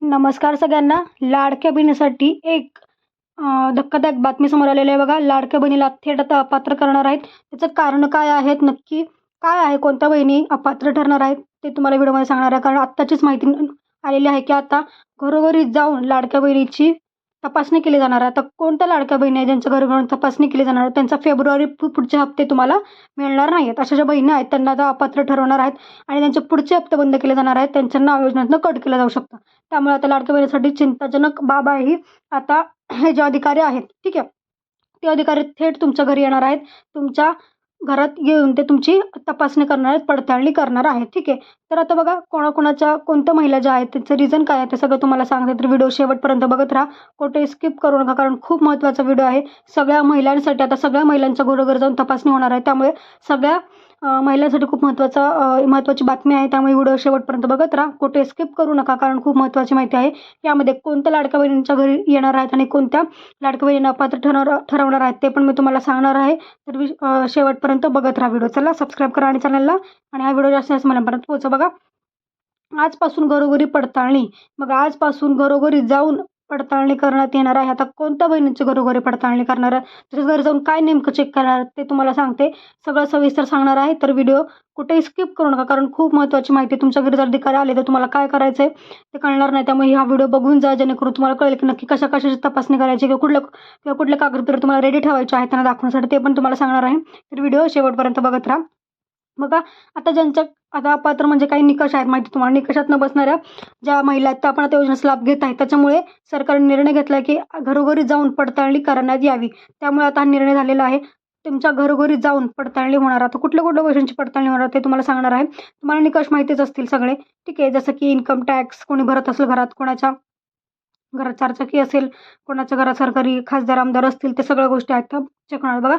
नमस्कार सगळ्यांना. लाडक्या बहिणीसाठी एक धक्कादायक बातमी समोर आलेली आहे बघा. लाडक्या बहिणीला थेट आता अपात्र करणार आहेत. त्याचं कारण काय आहेत, नक्की काय आहे, कोणत्या बहिणी अपात्र ठरणार आहेत ते तुम्हाला व्हिडिओमध्ये सांगणार आहे. कारण आत्ताचीच माहिती आलेली आहे की आता घरोघरी जाऊन लाडक्या बहिणीची तपासणी केली जाणार आहे. आता कोणत्या लाडक्या बहिणी आहेत ज्यांच्या घरोघरी तपासणी केली जाणार आहे, त्यांचा फेब्रुवारी पुढचे हप्ते तुम्हाला मिळणार नाही आहेत. अशा ज्या बहिणी आहेत त्यांना आता अपात्र ठरवणार आहेत आणि त्यांचे पुढचे हप्ते बंद केले जाणार आहेत. त्यांच्या नाव योजनेतनं कट केलं जाऊ शकतं. त्यामुळे आता लाडक्या बहिणीसाठी चिंताजनक बाब आहे ही. आता हे जे अधिकारी आहेत, ठीक आहे, ते अधिकारी थेट तुमच्या घरी येणार आहेत. तुमच्या घरात येऊन ते तुमची तपासणी करणार आहेत, पडताळणी करणार आहेत, ठीक आहे. तर आता बघा कोणाकोणाच्या कोणत्या महिला ज्या आहेत त्याचं रिझन काय आहे ते सगळं तुम्हाला सांगते. तर व्हिडिओ शेवटपर्यंत बघत राहा, कुठे स्किप करू नका, कारण खूप महत्त्वाचा व्हिडिओ आहे सगळ्या महिलांसाठी. आता सगळ्या महिलांच्या घरोघर जाऊन तपासणी होणार आहे, त्यामुळे सगळ्या महिलांसाठी खूप महत्त्वाची बातमी आहे. त्यामुळे व्हिडिओ शेवटपर्यंत बघत राहा, कुठे स्किप करू नका, कारण खूप महत्त्वाची माहिती आहे. यामध्ये कोणत्या लाडक्या बहिणींच्या घरी येणार आहेत आणि कोणत्या लाडक्या बहिणींना अपात्र ठरवणार आहेत ते पण मी तुम्हाला सांगणार आहे. तर शेवटपर्यंत बघत राहा व्हिडिओ. चला सबस्क्राईब करा आणि चॅनलला, आणि हा व्हिडिओ जास्तीत जास्त मनापर्यंत पोहोचा. बघा, आजपासून घरोघरी पडताळणी. मग आजपासून घरोघरी जाऊन पडताळणी करण्यात येणार आहे. आता कोणत्या बहिणींची घरोघरी पडताळणी करणार आहे, त्याच्या घरी जाऊन काय नेमकं चेक करणार ते तुम्हाला सांगते. सगळं सविस्तर सांगणार आहे. तर व्हिडिओ कुठेही स्किप करू नका, कारण खूप महत्त्वाची माहिती. तुमच्या घरी जर अधिकारी आले तर तुम्हाला काय करायचं आहे ते कळणार नाही. त्यामुळे हा व्हिडिओ बघून जा, जेणेकरून तुम्हाला कळेल की नक्की कशाची तपासणी करायची किंवा कुठले कागदपत्र तुम्हाला रेडी ठेवायचे आहेत त्यांना दाखवण्यासाठी, ते पण तुम्हाला सांगणार आहे. तर व्हिडिओ शेवटपर्यंत बघत राहा. बघा, आता ज्यांच्या आता अपात्र म्हणजे काही निकष आहेत माहिती तुम्हाला. निकषात न बसणाऱ्या ज्या महिला आहेत त्या आपण आता योजनेचा लाभ घेत आहेत. त्याच्यामुळे सरकारने निर्णय घेतला की घरोघरी जाऊन पडताळणी करण्यात यावी. त्यामुळे आता हा निर्णय झालेला आहे. तुमच्या घरोघरी जाऊन पडताळणी होणार. आता कुठल्या गोष्टींची पडताळणी होणार ते तुम्हाला सांगणार आहे. तुम्हाला निकष माहितीच असतील सगळे, ठीक आहे. जसं की इन्कम टॅक्स कोणी भरत असेल घरात, कोणाच्या घरात चारचाकी असेल, कोणाच्या घरात सरकारी खासदार आमदार असतील, ते सगळ्या गोष्टी आहेत त्या चेक होणार. बघा,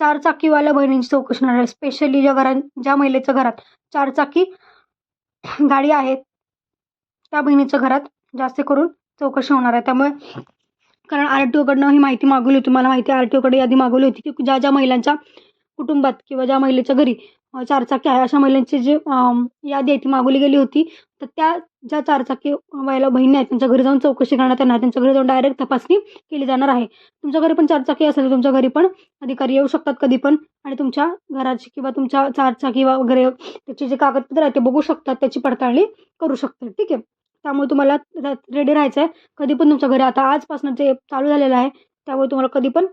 चारचाकीवाल्या बहिणींची चौकशी होणार आहे. स्पेशली ज्या महिलेच्या घरात चारचाकी गाडी आहे त्या बहिणीच्या घरात जास्त करून चौकशी होणार आहे. त्यामुळे कारण RTOकडनं ही माहिती मागवली होती, मला माहिती आहे. RTOकडे यादी मागवली होती की ज्या ज्या महिलांच्या कुटुंबात किंवा ज्या महिलेच्या घरी चारचाकी आहे अशा महिलांची जी यादी आहे ती मागवली गेली होती. तर त्या ज्या चारचाकी वाल्या बहिणी आहेत त्यांच्या घरी जाऊन चौकशी करण्यात येणार. त्यांच्या घरी जाऊन डायरेक्ट तपासणी केली जाणार आहे. तुमच्या घरी पण चारचाकी असेल तर तुमच्या घरी पण अधिकारी येऊ शकतात कधी पण, आणि तुमच्या घराची किंवा तुमच्या चारचाकी वगैरे त्याचे जे कागदपत्र आहे ते बघू शकतात, त्याची पडताळणी करू शकतात, ठीक आहे. त्यामुळे तुम्हाला रेडी राहायचं आहे. कधी पण तुमच्या घरी आता आजपासून ते चालू झालेलं आहे, त्यामुळे तुम्हाला कधी पण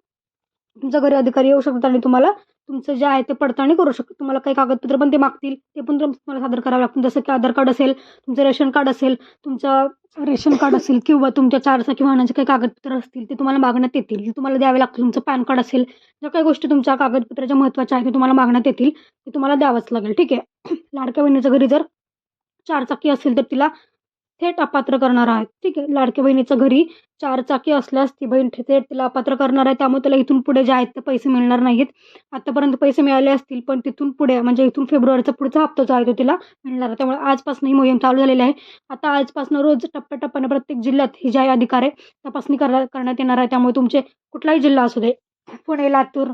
तुमच्या घरी अधिकारी येऊ शकतात आणि तुम्हाला तुमचं जे आहे ते पडताळणी करू शकतात. तुम्हाला काही कागदपत्र पण ते मागतील, ते पण तुम्हाला सादर करावं लागतं. जसं की आधार कार्ड असेल, तुमचं रेशन कार्ड असेल, किंवा तुमच्या चारचाकी वाहनाचे काही कागदपत्र असतील ते तुम्हाला मागण्यात येतील, ते तुम्हाला द्यावे लागतील. तुमचं पॅन कार्ड असेल, ज्या काही गोष्टी तुमच्या कागदपत्राच्या महत्त्वाच्या आहेत ते तुम्हाला मागण्यात येतील, ते तुम्हाला द्यावंच लागेल, ठीक आहे. लाडक्या बहिणीच्या घरी जर चारचाकी असेल तर तिला थेट अपात्र करणार आहेत, ठीक आहे. लाडक्या बहिणीच्या घरी चारचाकी असल्यास ती बहीण थेट तिला अपात्र करणार आहे. त्यामुळे त्याला इथून पुढे जे आहेत ते पैसे मिळणार नाहीत. आतापर्यंत पैसे मिळाले असतील, पण तिथून पुढे म्हणजे इथून फेब्रुवारीचा पुढचा हप्ता जो आहे तो तिला मिळणार आहे. त्यामुळे आजपासून ही मोहीम चालू झालेली आहे. आता आजपासून रोज टप्प्याटप्प्याने प्रत्येक जिल्ह्यात ही जी आहे अधिकारी तपासणी करण्यात येणार आहे. त्यामुळे तुमचे कुठलाही जिल्हा असू दे, पुणे, लातूर,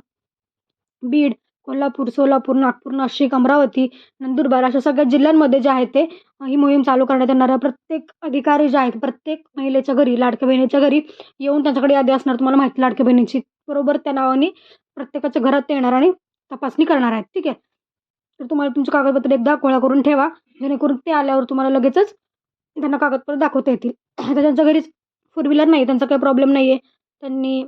बीड, कोल्हापूर, सोलापूर, नागपूर, नाशिक, अमरावती, नंदुरबार अशा सगळ्या जिल्ह्यांमध्ये जे आहे ते ही मोहीम चालू करण्यात येणार आहे. प्रत्येक अधिकारी जे आहेत प्रत्येक महिलेच्या घरी, लाडक्या बहिणीच्या घरी येऊन त्यांच्याकडे यादी असणार, तुम्हाला माहिती लाडक्या बहिणीची, बरोबर त्या नावाने प्रत्येकाच्या घरात ते येणार आणि तपासणी करणार आहेत, ठीक आहे. तर तुम्हाला तुमचे कागदपत्र एकदा गोळा करून ठेवा, जेणेकरून ते आल्यावर तुम्हाला लगेचच त्यांना कागदपत्र दाखवता येतील. आता त्यांच्या घरी फोर व्हीलर नाही, त्यांचा काही प्रॉब्लेम नाही आहे,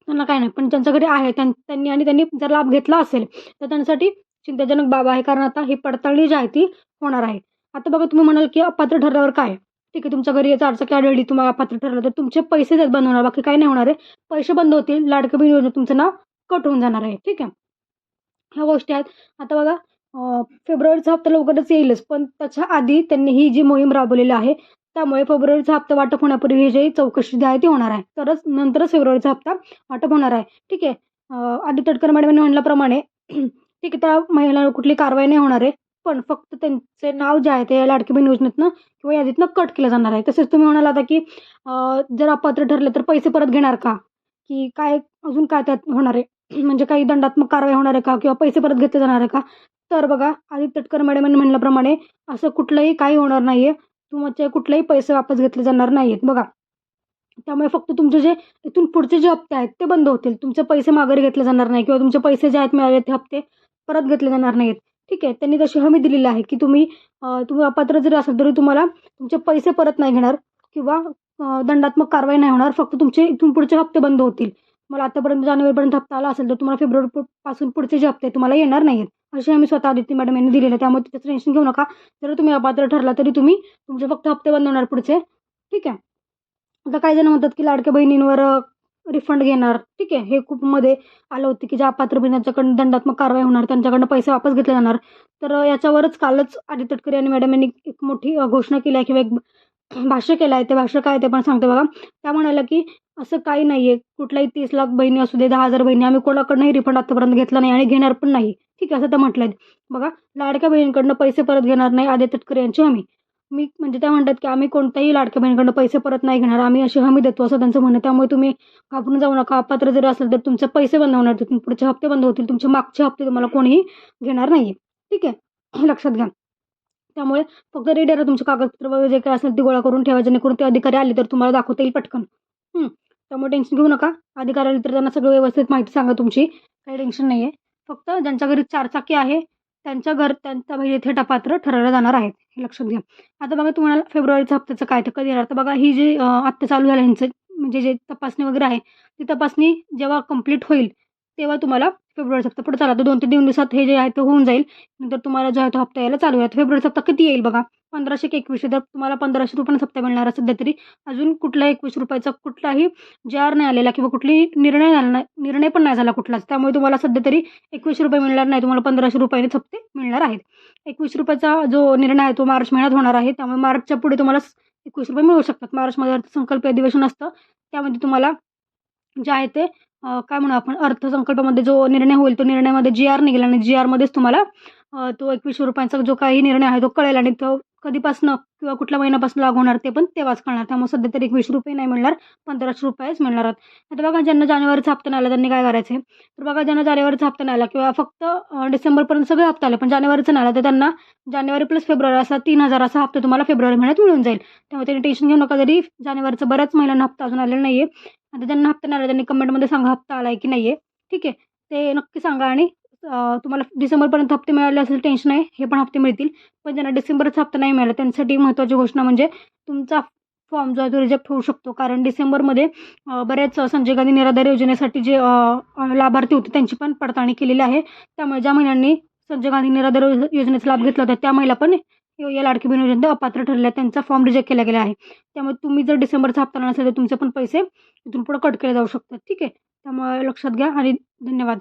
त्यांना काय नाही, पण ज्यांच्या घरी आहे त्यांनी जर लाभ घेतला असेल तर त्यांच्यासाठी चिंताजनक बाब आहे. कारण आता ही पडताळणी जी आहे ती होणार आहे. आता बघा, तुम्ही म्हणाल की अपात्र ठरल्यावर काय, ठीक आहे. तुमच्या घरी चारचाकी आढळली, तुम्हाला अपात्र ठरलं तर तुमचे पैसे बंद होणार, बाकी काही नाही होणार आहे. पैसे बंद होतील, लाडक्या बहिणी योजनेत तुमचं नाव कट होऊन जाणार आहे, ठीक आहे. ह्या गोष्टी आहेत. आता बघा, फेब्रुवारीचा हप्ता लवकरच येईलच, पण त्याच्या आधी त्यांनी ही जी मोहीम राबवलेली आहे, त्यामुळे फेब्रुवारीचा हप्ता वाटप होण्यापूर्वी ही जी चौकशी जी आहे ती होणार आहे. नंतरच फेब्रुवारीचा हप्ता वाटप होणार आहे, ठीक आहे. आधी तटकर मॅडमने म्हणल्याप्रमाणे ठीक आहे, त्या महिलांवर कुठली कारवाई नाही होणार आहे, पण फक्त त्यांचे नाव जे आहे ते लाडकी बहीण योजनेतनं किंवा यादीतनं कट केलं जाणार आहे. तसेच तुम्ही म्हणाल आता की जर अपात्र ठरले तर पैसे परत घेणार का, की काय अजून काय त्यात होणार आहे, म्हणजे काही दंडात्मक कारवाई होणार आहे का, किंवा पैसे परत घेतले जाणार आहे का. तर बघा, आधी तटकर मॅडमांनी म्हणल्याप्रमाणे असं कुठलंही काही होणार नाही आहे. तुमचे कुठलेही पैसे वापस घेतले जाणार नाही आहेत बघा. त्यामुळे फक्त तुमचे जे इथून पुढचे जे हप्ते आहेत ते बंद होतील. तुमचे पैसे माघारी घेतले जाणार नाही किंवा तुमचे पैसे जे आहेत मिळाले ते हप्ते परत घेतले जाणार नाहीत. ठीक आहे. त्यांनी तशी हमी दिलेली आहे की तुम्ही अपात्र जरी असाल तरी तुम्हाला तुमचे पैसे परत नाही घेणार किंवा दंडात्मक कारवाई नाही होणार. फक्त तुमचे इथून पुढचे हप्ते बंद होतील. मला आतापर्यंत जानेवारीपर्यंत हप्ता आला असेल तर तुम्हाला फेब्रुवारीपासून पुढचे जे हप्ते तुम्हाला येणार नाहीत. अशी आम्ही स्वतः आदिती मॅडम यांनी दिलेलं आहे. त्यामुळे त्याचं टेन्शन घेऊ नका. जर तुम्ही अपात्र ठरला तरी तुमचे फक्त हप्ते बंद होणार पुढचे. ठीक आहे. आता काही जण म्हणतात की लाडक्या बहिणींवर रिफंड घेणार. ठीक आहे. हे खूप मध्ये आलं होतं की ज्या अपात्र बहिणींच्याकडून दंडात्मक कारवाई होणार त्यांच्याकडनं पैसे वापस घेतले जाणार. तर याच्यावरच कालच आदित्य तटकरे आणि मॅडम यांनी एक मोठी घोषणा केली आहे किंवा एक भाष्य केलं आहे. ते भाष्य काय ते पण सांगते बघा. त्या म्हणाल्या की असं काही नाही आहे. कुठलाही 30 लाख बहिणी असू दे, 10,000 बहिणी, आम्ही कोणाकडनंही रिफंड आतापर्यंत घेतला नाही आणि घेणार पण नाही. ठीक आहे. असं तर म्हटलंय बघा. लाडक्या बहिणींकडनं पैसे परत घेणार नाही आदित्य तटकरे यांची हमी. म्हणजे त्या म्हणतात की आम्ही कोणत्याही लाडक्या बहिणीकडनं पैसे परत नाही घेणार, आम्ही अशी हमी देतो असं त्यांचं म्हणणं. त्यामुळे तुम्ही घाबरून जाऊ नका. अपात्र जरी असेल तर तुमचे पैसे बंद होणार, तिथून पुढचे हप्ते बंद होतील. तुमचे मागचे हप्ते तुम्हाला कोणीही घेणार नाही. ठीक आहे. हे लक्षात घ्या. त्यामुळे फक्त रेडी राहा. तुमचे कागदपत्र वगैरे जे काही असेल ते गोळा करून ठेवा, जेणेकरून ते अधिकारी आले तर तुम्हाला दाखवता येईल पटकन. त्यामुळे टेन्शन घेऊ नका. अधिकारी आले तर त्यांना सगळं व्यवस्थित माहिती सांगा तुमची. काही टेन्शन नाही आहे. फक्त ज्यांच्या घरी 4 चाकी आहे त्यांच्या बहिणी थेट अपात्र ठरवल्या जाणार आहेत. हे लक्षात घ्या. आता बघा तुम्हाला फेब्रुवारीच्या हप्त्याचं काय तर कधी येणार. तर बघा ही जी आत्ता चालू झालं ह्यांचं म्हणजे जे तपासणी वगैरे आहे ती तपासणी जेव्हा कंप्लीट होईल तेव्हा तुम्हाला फेब्रुवारीचा हप्ता पुढे चालला तर 2 ते 3 दिवसात हे जे आहे ते होऊन जाईल. नंतर तुम्हाला जो आहे तो हप्ता यायला चालू आहे. फेब्रुवारीचा हप्ता किती येईल बघा. 1500 की 2100. तर तुम्हाला 1500 रुपयांचा हप्ता मिळणार आहे सध्या तरी. अजून कुठलाही 21 रुपयाचा कुठलाही जार नाही आलेला किंवा कुठलीही निर्णय पण नाही झाला कुठलाच. त्यामुळे तुम्हाला सध्या तरी 21 रुपये मिळणार नाही. तुम्हाला 1500 रुपयांनीच हप्ते मिळणार आहेत. 21 रुपयाचा जो निर्णय आहे तो मार्च महिन्यात होणार आहे. त्यामुळे मार्चच्या पुढे तुम्हाला 21 रुपये मिळू शकतात. मार्चमध्ये अर्थसंकल्प अधिवेशन असतं. त्यामध्ये तुम्हाला जे आहे ते काय म्हणू आपण अर्थसंकल्पामध्ये जो निर्णय होईल तो निर्णयामध्ये GR निघेल आणि GRमध्येच तुम्हाला तो 21 रुपयांचा जो काही निर्णय आहे तो कळेल आणि तो कधीपासनं किंवा कुठल्या महिन्यापासून लागू होणार ते पण तेव्हाच कळणार. त्यामुळे सध्या तरी 21 रुपये नाही मिळणार, 1500 रुपयेच मिळणार आहेत. आता बघा ज्यांना जानेवारीचा हप्ता नाही आला त्यांनी काय करायचं आहे. तर बघा ज्यांना जानेवारीचा हप्ता नाही आला किंवा फक्त डिसेंबरपर्यंत सगळे हप्ते आले पण जानेवारीचा नाही आला तर त्यांना जानेवारी प्लस फेब्रुवारी असा 3000 असा हप्ता तुम्हाला फेब्रुवारी महिन्यात मिळून जाईल. त्यामुळे त्यांनी टेन्शन घेऊ नका. जरी जानेवारीचा बऱ्याच महिलांना हप्ता अजून आलेला नाही आहे. आता ज्यांना हप्ता नाही आला त्यांनी कमेंटमध्ये सांगा हप्ता आला आहे की नाही आहे. ठीक आहे. ते नक्की सांगा. आणि तुम्हाला डिसेंबरपर्यंत हप्ते मिळाले असेल टेन्शन आहे, हे पण हप्ते मिळतील. पण ज्यांना डिसेंबरचा हप्ता नाही मिळाला त्यांच्यासाठी महत्त्वाची घोषणा म्हणजे तुमचा फॉर्म जो आहे तो रिजेक्ट होऊ शकतो. कारण डिसेंबरमध्ये बऱ्याच संजय गांधी निराधार योजनेसाठी जे लाभार्थी होते त्यांची पण पडताळणी केलेली आहे. त्यामुळे ज्या महिलांनी संजय गांधी निराधार योजनेचा लाभ घेतला होता त्या महिला पण या लाडकी बहीण योजनेत अपात्र ठरल्या. त्यांचा फॉर्म रिजेक्ट केला गेला आहे. त्यामुळे तुम्ही जर डिसेंबरचा हप्ता नसेल तर तुमचे पण पैसे इथून पुढे कट केले जाऊ शकतात. ठीक आहे. त्यामुळे लक्षात घ्या आणि धन्यवाद.